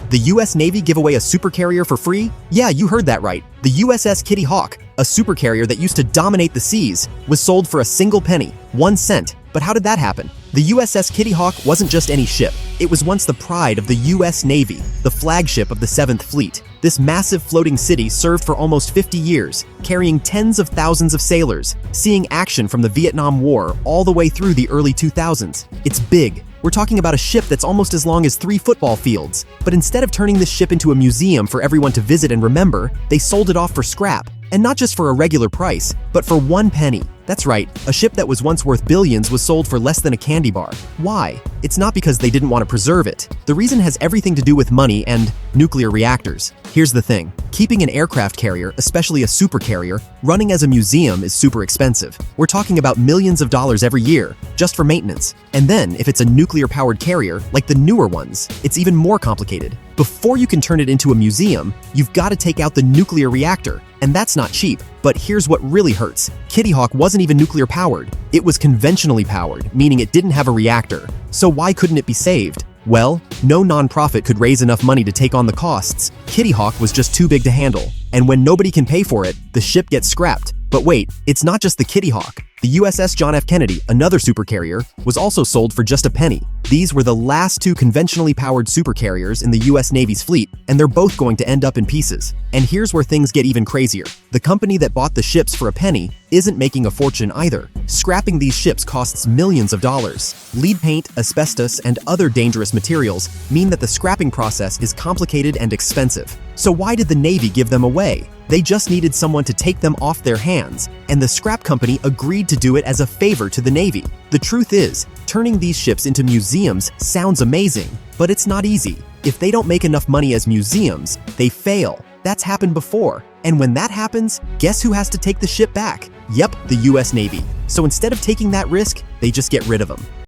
The US Navy give away a supercarrier for free? Yeah, you heard that right. The USS Kitty Hawk, a supercarrier that used to dominate the seas, was sold for a single penny, 1 cent. But how did that happen? The USS Kitty Hawk wasn't just any ship. It was once the pride of the US Navy, the flagship of the 7th Fleet. This massive floating city served for almost 50 years, carrying tens of thousands of sailors, seeing action from the Vietnam War all the way through the early 2000s. It's big. We're talking about a ship that's almost as long as 3 football fields. But instead of turning this ship into a museum for everyone to visit and remember, they sold it off for scrap. And not just for a regular price, but for 1 penny. That's right, a ship that was once worth billions was sold for less than a candy bar. Why? It's not because they didn't want to preserve it. The reason has everything to do with money and nuclear reactors. Here's the thing. Keeping an aircraft carrier, especially a supercarrier, running as a museum is super expensive. We're talking about millions of dollars every year, just for maintenance. And then, if it's a nuclear-powered carrier, like the newer ones, it's even more complicated. Before you can turn it into a museum, you've got to take out the nuclear reactor. And that's not cheap. But here's what really hurts. Kitty Hawk wasn't even nuclear-powered. It was conventionally powered, meaning it didn't have a reactor. So why couldn't it be saved? Well, no nonprofit could raise enough money to take on the costs. Kitty Hawk was just too big to handle. And when nobody can pay for it, the ship gets scrapped. But wait, it's not just the Kitty Hawk. The USS John F. Kennedy, another supercarrier, was also sold for just a penny. These were the last 2 conventionally powered supercarriers in the US Navy's fleet, and they're both going to end up in pieces. And here's where things get even crazier. The company that bought the ships for a penny isn't making a fortune either. Scrapping these ships costs millions of dollars. Lead paint, asbestos, and other dangerous materials mean that the scrapping process is complicated and expensive. So why did the Navy give them away? They just needed someone to take them off their hands, and the scrap company agreed to do it as a favor to the Navy. The truth is, turning these ships into museums sounds amazing, but it's not easy. If they don't make enough money as museums, they fail. That's happened before. And when that happens, guess who has to take the ship back? Yep, the US Navy. So instead of taking that risk, they just get rid of them.